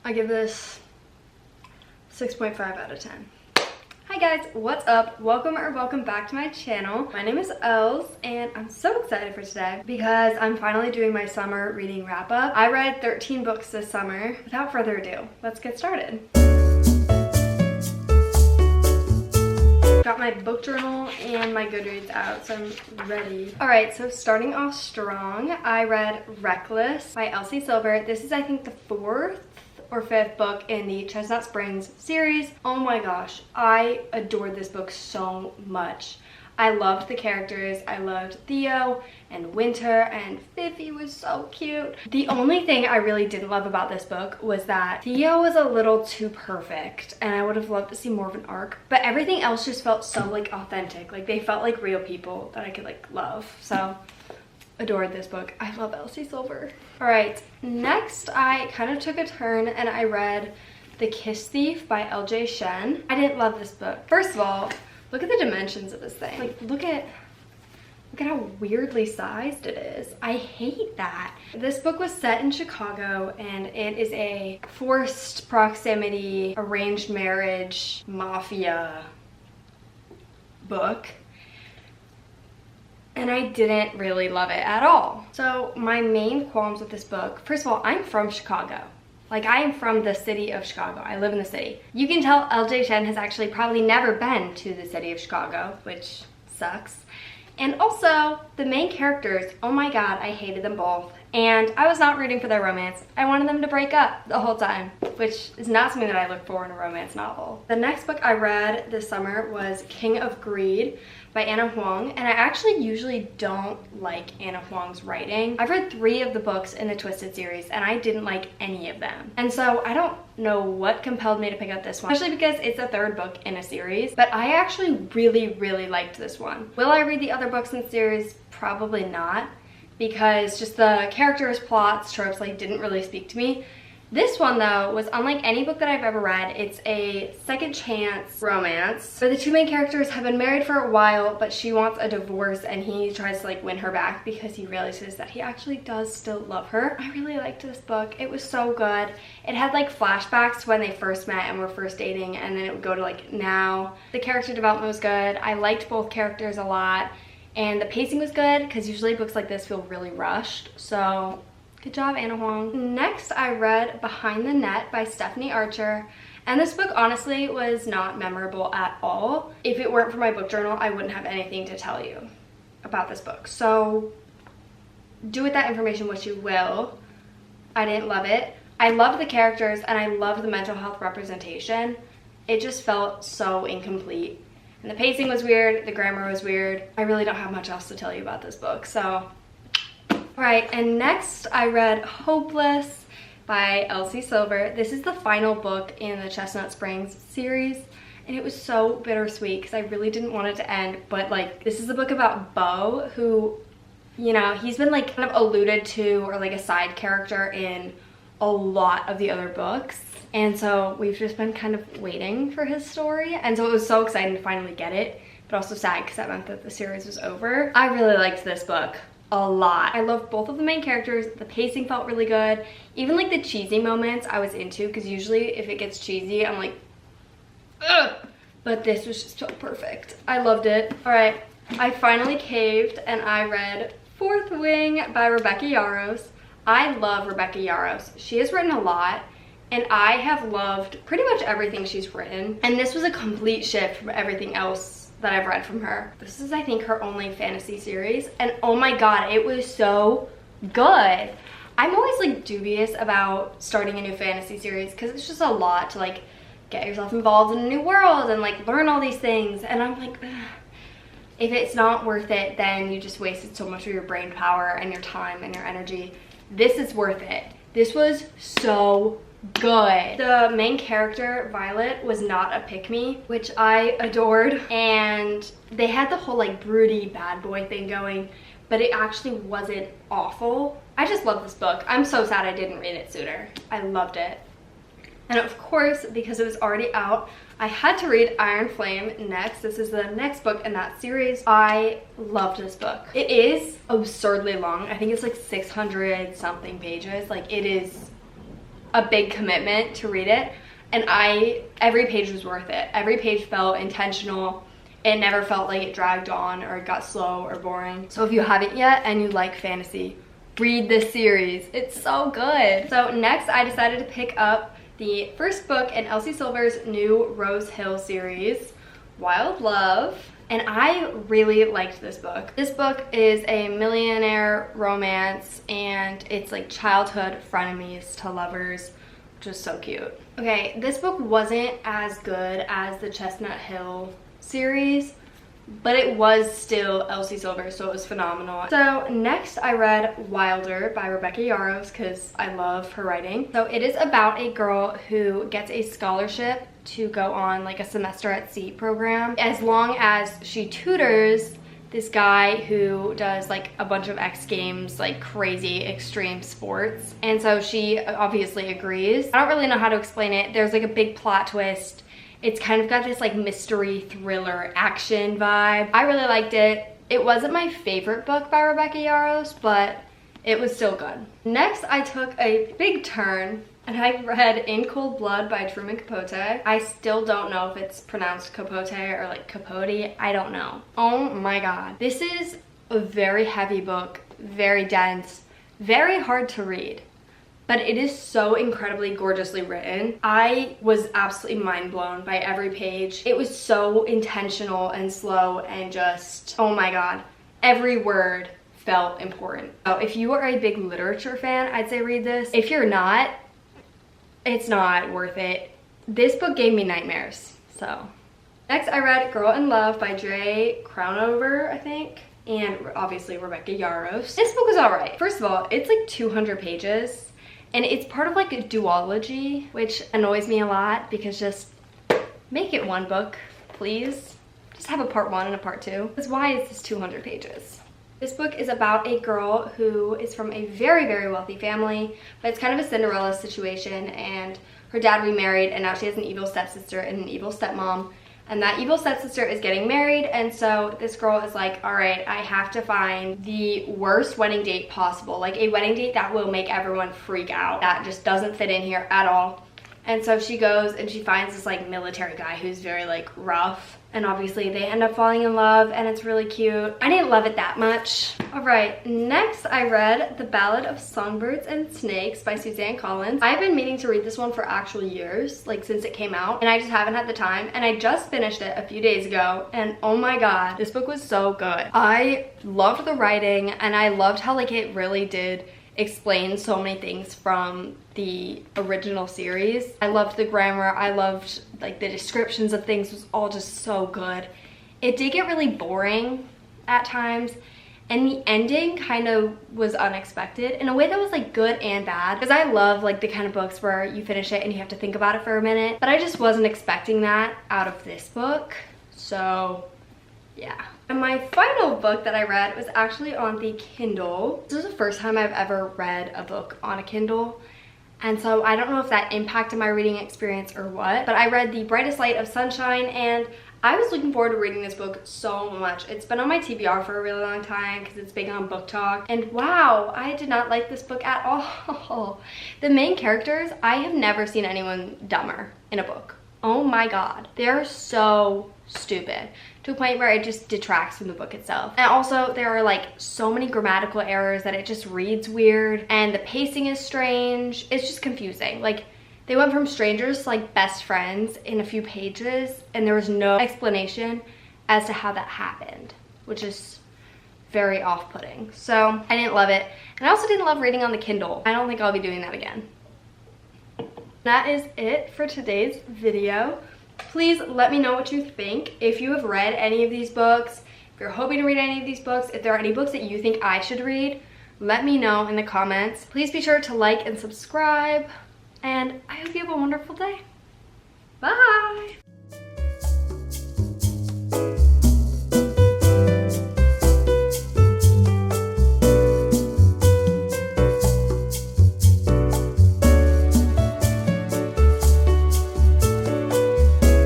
I give this 6.5 out of 10. Hi guys, what's up? Welcome back to my channel. My name is Els and I'm so excited for today because I'm finally doing my summer reading wrap up. I read 13 books this summer. Without further ado, let's get started. Got my book journal and my Goodreads out, so I'm ready. Alright, so starting off strong, I read Reckless by Elsie Silver. This is, I think, the 4th or 5th book in the Chestnut Springs series. Oh my gosh, I adored this book so much. I loved the characters. I loved Theo and Winter, and Fifi was so cute. The only thing I really didn't love about this book was that Theo was a little too perfect and I would have loved to see more of an arc, but everything else just felt so like authentic. Like they felt like real people that I could like love. So adored this book. I love Elsie Silver. All right, next I kind of took a turn and I read The Kiss Thief by LJ Shen. I didn't love this book. First of all, look at the dimensions of this thing. Like, look at how weirdly sized it is. I hate that. This book was set in Chicago and it is a forced proximity, arranged marriage, mafia book. And I didn't really love it at all. So my main qualms with this book, first of all, I'm from Chicago. Like, I am from the city of Chicago. I live in the city. You can tell LJ Shen has actually probably never been to the city of Chicago, which sucks. And also, the main characters, oh my god, I hated them both. And I was not rooting for their romance. I wanted them to break up the whole time, which is not something that I look for in a romance novel. The next book I read this summer was King of Greed by Anna Huang, and I actually usually don't like Anna Huang's writing. I've read 3 of the books in the Twisted series and I didn't like any of them. And so I don't know what compelled me to pick up this one, especially because it's the 3rd book in a series, but I actually really liked this one. Will I read the other books in the series? Probably not, because just the characters, plots, tropes like didn't really speak to me. This one, though, was unlike any book that I've ever read. It's a second chance romance where the 2 main characters have been married for a while, but she wants a divorce and he tries to like win her back because he realizes that he actually does still love her. I really liked this book. It was so good. It had like flashbacks when they first met and were first dating, and then it would go to like now. The character development was good. I liked both characters a lot, and the pacing was good because usually books like this feel really rushed. So good job, Anna Huang. Next, I read Behind the Net by Stephanie Archer. And this book honestly was not memorable at all. If it weren't for my book journal, I wouldn't have anything to tell you about this book. So do with that information what you will. I didn't love it. I loved the characters and I loved the mental health representation. It just felt so incomplete. And the pacing was weird, the grammar was weird. I really don't have much else to tell you about this book, so. Right, and next I read Hopeless by Elsie Silver. This is the final book in the Chestnut Springs series, and it was so bittersweet because I really didn't want it to end, but like, this is a book about Beau, who, you know, he's been like kind of alluded to or like a side character in a lot of the other books. And so we've just been kind of waiting for his story. And so it was so exciting to finally get it, but also sad because that meant that the series was over. I really liked this book a lot. I loved both of the main characters. The pacing felt really good. Even like the cheesy moments I was into, because usually if it gets cheesy, I'm like, ugh. But this was just so perfect. I loved it. All right, I finally caved and I read Fourth Wing by Rebecca Yarros. I love Rebecca Yarros. She has written a lot, and I have loved pretty much everything she's written. And this was a complete shift from everything else that I've read from her. This is, I think, her only fantasy series, and oh my god, it was so good. I'm always like dubious about starting a new fantasy series because it's just a lot to like get yourself involved in a new world and like learn all these things, and I'm like, ugh. If it's not worth it, then you just wasted so much of your brain power and your time and your energy. This is worth it. This was so good. The main character, Violet, was not a pick-me, which I adored, and they had the whole like broody bad boy thing going, but it actually wasn't awful. I just love this book. I'm so sad I didn't read it sooner. I loved it. And of course, because it was already out, I had to read Iron Flame next. This is the next book in that series. I loved this book. It is absurdly long. I think it's like 600 something pages. Like, it is a big commitment to read it, and every page was worth it. Every page felt intentional. It never felt like it dragged on or it got slow or boring. So if you haven't yet and you like fantasy, read this series. It's so good. So next I decided to pick up the first book in Elsie Silver's new Rose Hill series, Wild Love. And I really liked this book. This book is a millionaire romance, and it's like childhood frenemies to lovers, which is so cute. Okay, this book wasn't as good as the Chestnut Hill series, but it was still Elsie Silver, so it was phenomenal. So next I read Wilder by Rebecca Yarros because I love her writing. So it is about a girl who gets a scholarship to go on like a semester at sea program, as long as she tutors this guy who does like a bunch of X Games, like crazy extreme sports. And so she obviously agrees. I don't really know how to explain it. There's like a big plot twist. It's kind of got this like mystery thriller action vibe. I really liked it. It wasn't my favorite book by Rebecca Yarros, but it was still good. Next, I took a big turn and I read In Cold Blood by Truman Capote. I still don't know if it's pronounced Capote or like Capote. I don't know. Oh my god. This is a very heavy book, very dense, very hard to read. But it is so incredibly gorgeously written. I was absolutely mind blown by every page. It was so intentional and slow and just, oh my god, every word felt important. So if you are a big literature fan, I'd say read this. If you're not, it's not worth it. This book gave me nightmares, so. Next I read Girl in Love by Jay Crownover, I think, and obviously Rebecca Yarros. This book was alright. First of all, it's like 200 pages. And it's part of like a duology, which annoys me a lot because just make it one book, please. Just have a part 1 and a part 2. Because why is this 200 pages? This book is about a girl who is from a very, very wealthy family, but it's kind of a Cinderella situation, and her dad remarried, and now she has an evil stepsister and an evil stepmom. And that evil stepsister is getting married, and so this girl is like, all right, I have to find the worst wedding date possible, like a wedding date that will make everyone freak out, that just doesn't fit in here at all. And so she goes and she finds this like military guy who's very like rough, and obviously they end up falling in love, and it's really cute. I didn't love it that much. All right, next I read The Ballad of Songbirds and Snakes by Suzanne Collins. I've been meaning to read this one for actual years, like since it came out, and I just haven't had the time, and I just finished it a few days ago, and oh my god, this book was so good. I loved the writing, and I loved how like it really did explain so many things from the original series. I loved the grammar. I loved like the descriptions of things was all just so good. It did get really boring at times, and the ending kind of was unexpected in a way that was like good and bad, because I love like the kind of books where you finish it and you have to think about it for a minute, but I just wasn't expecting that out of this book. So yeah. And my final book that I read was actually on the Kindle. This was the first time I've ever read a book on a Kindle, and so I don't know if that impacted my reading experience or what, but I read The Brightest Light of Sunshine, and I was looking forward to reading this book so much. It's been on my TBR for a really long time because it's big on Booktok, and wow, I did not like this book at all. The main characters, I have never seen anyone dumber in a book. Oh my god, they're so stupid, to a point where it just detracts from the book itself. And also there are like so many grammatical errors that it just reads weird, and the pacing is strange. It's just confusing. Like, they went from strangers to like best friends in a few pages, and there was no explanation as to how that happened, which is very off-putting. So I didn't love it, and I also didn't love reading on the Kindle. I don't think I'll be doing that again. That is it for today's video. Please let me know what you think. If you have read any of these books, if you're hoping to read any of these books, if there are any books that you think I should read, let me know in the comments. Please be sure to like and subscribe, and I hope you have a wonderful day. Bye!